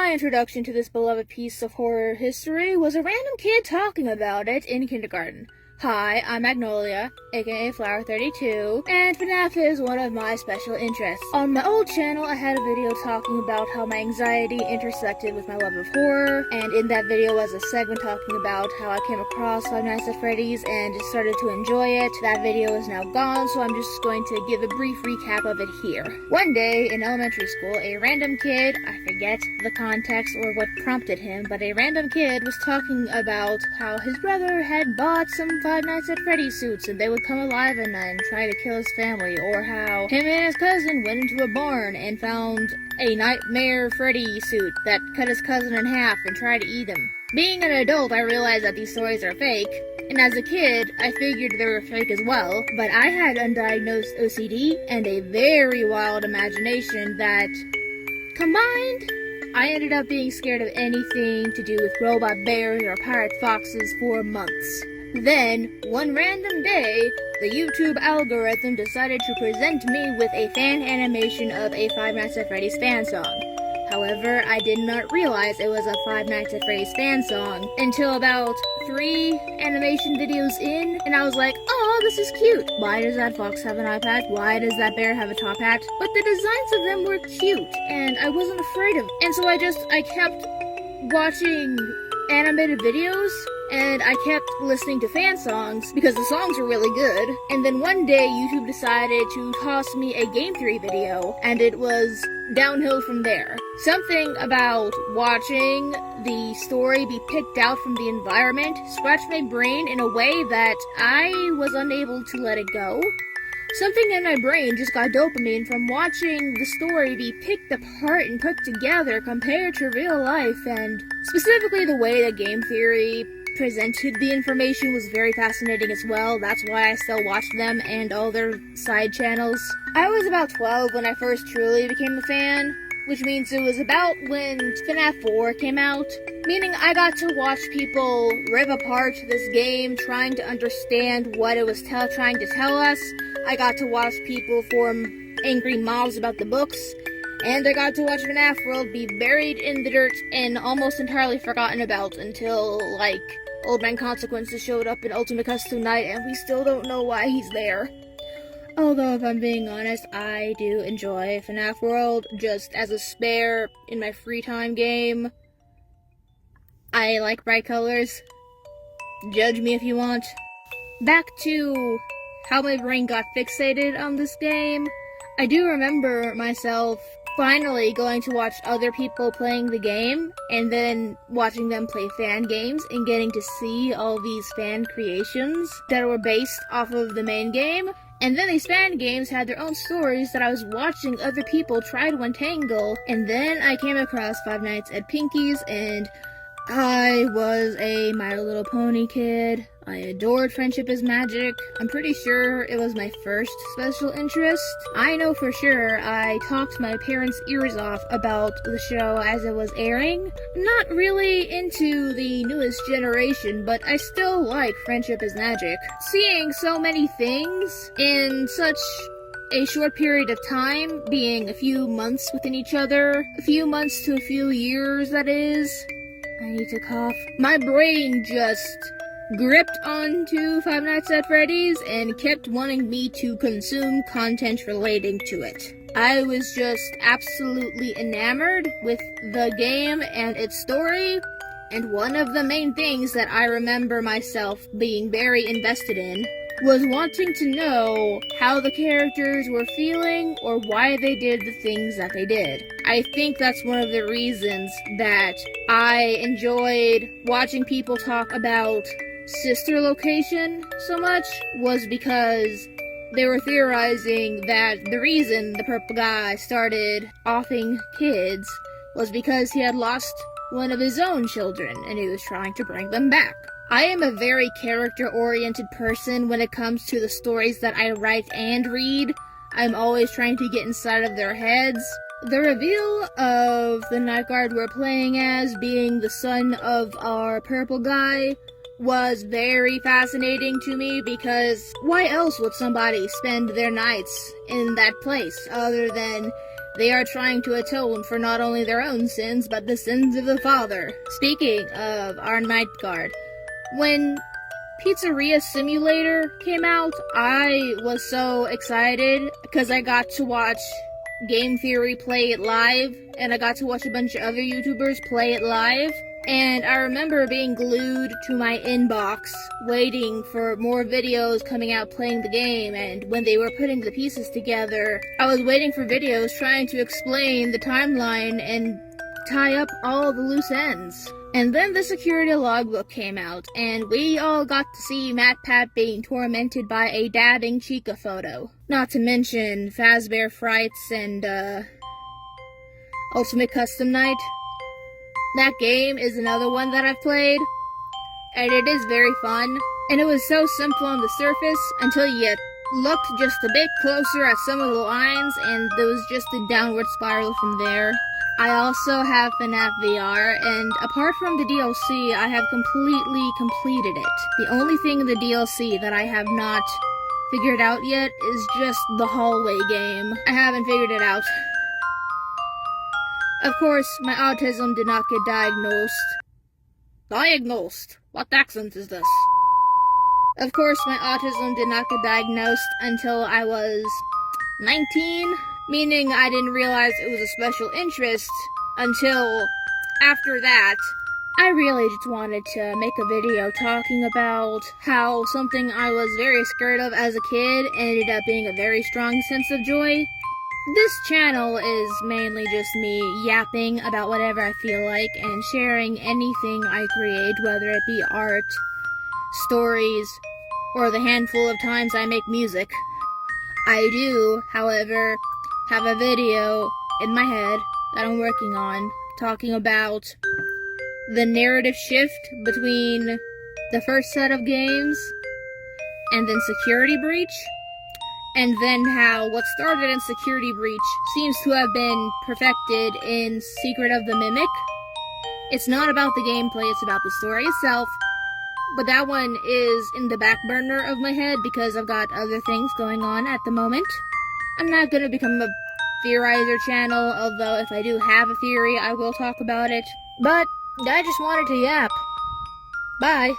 My introduction to this beloved piece of horror history was a random kid talking about it in kindergarten. Hi, I'm Magnolia, aka Flower32, and Fnaf is one of my special interests. On my old channel, I had a video talking about how my anxiety intersected with my love of horror, and in that video was a segment talking about how I came across Five Nights at Freddy's and just started to enjoy it. That video is now gone, so I'm just going to give a brief recap of it here. One day in elementary school, a random kid, I forget the context or what prompted him, but a random kid was talking about how his brother had bought some Five Nights at Freddy's suits and they would come alive at night and try to kill his family, or how him and his cousin went into a barn and found a Nightmare Freddy suit that cut his cousin in half and tried to eat him. Being an adult, I realized that these stories are fake, and as a kid, I figured they were fake as well, but I had undiagnosed OCD and a very wild imagination that, combined, I ended up being scared of anything to do with robot bears or pirate foxes for months. Then, one random day, the YouTube algorithm decided to present me with a fan animation of a Five Nights at Freddy's fan song. However, I did not realize it was a Five Nights at Freddy's fan song until about 3 animation videos in, and I was like, oh, this is cute. Why does that fox have an eye patch? Why does that bear have a top hat? But the designs of them were cute, and I wasn't afraid of them. And so I kept watching animated videos, and I kept listening to fan songs because the songs were really good. And then one day YouTube decided to toss me a Game Theory video, and it was downhill from there. Something about watching the story be picked out from the environment scratched my brain in a way that I was unable to let it go. Something in my brain just got dopamine from watching the story be picked apart and put together compared to real life, and specifically the way that Game Theory presented the information was very fascinating as well. That's why I still watch them and all their side channels. I was about 12 when I first truly became a fan, which means it was about when Fnaf 4 came out, meaning I got to watch people rip apart this game trying to understand what it was trying to tell us. I got to watch people form angry mobs about the books, and I got to watch Fnaf World be buried in the dirt and almost entirely forgotten about until, like, Old Man Consequences showed up in Ultimate Custom Night, and we still don't know why he's there. Although, if I'm being honest, I do enjoy Fnaf World just as a spare in my free time game. I like bright colors. Judge me if you want. Back to how my brain got fixated on this game. I do remember myself finally going to watch other people playing the game, and then watching them play fan games and getting to see all these fan creations that were based off of the main game. And then these fan games had their own stories that I was watching other people try to untangle, and then I came across Five Nights at Pinky's, and I was a My Little Pony kid. I adored Friendship is Magic. I'm pretty sure it was my first special interest. I know for sure I talked my parents' ears off about the show as it was airing. Not really into the newest generation, but I still like Friendship is Magic. Seeing so many things in such a short period of time, being a few months within each other, a few months to a few years, that is. I need to cough. My brain just gripped onto Five Nights at Freddy's and kept wanting me to consume content relating to it. I was just absolutely enamored with the game and its story, and one of the main things that I remember myself being very invested in was wanting to know how the characters were feeling or why they did the things that they did. I think that's one of the reasons that I enjoyed watching people talk about Sister Location so much, was because they were theorizing that the reason the purple guy started offing kids was because he had lost one of his own children and he was trying to bring them back. I am a very character-oriented person when it comes to the stories that I write and read. I'm always trying to get inside of their heads. The reveal of the night guard we're playing as being the son of our purple guy was very fascinating to me, because why else would somebody spend their nights in that place other than They are trying to atone for not only their own sins, but the sins of the Father. Speaking of our night guard, when Pizzeria Simulator came out, I was so excited because I got to watch Game Theory play it live, and I got to watch a bunch of other YouTubers play it live. And I remember being glued to my inbox, waiting for more videos coming out playing the game, and when they were putting the pieces together, I was waiting for videos trying to explain the timeline and tie up all the loose ends. And then the security logbook came out, and we all got to see MatPat being tormented by a dabbing Chica photo. Not to mention Fazbear Frights and, Ultimate Custom Night. That game is another one that I've played, and it is very fun. And it was so simple on the surface until you looked just a bit closer at some of the lines, and there was just a downward spiral from there. I also have Fnaf VR, and apart from the DLC, I have completely completed it. The only thing in the DLC that I have not figured out yet is just the hallway game. I haven't figured it out. Of course, my autism did not get diagnosed. Diagnosed? What accent is this? Of course, my autism did not get diagnosed until I was 19, meaning I didn't realize it was a special interest until after that. I really just wanted to make a video talking about how something I was very scared of as a kid ended up being a very strong sense of joy. This channel is mainly just me yapping about whatever I feel like and sharing anything I create, whether it be art, stories, or the handful of times I make music. I do, however, have a video in my head that I'm working on talking about the narrative shift between the first set of games and then Security Breach. And then how what started in Security Breach seems to have been perfected in Secret of the Mimic. It's not about the gameplay, it's about the story itself. But that one is in the back burner of my head because I've got other things going on at the moment. I'm not gonna become a theorizer channel, although if I do have a theory, I will talk about it. But I just wanted to yap. Bye.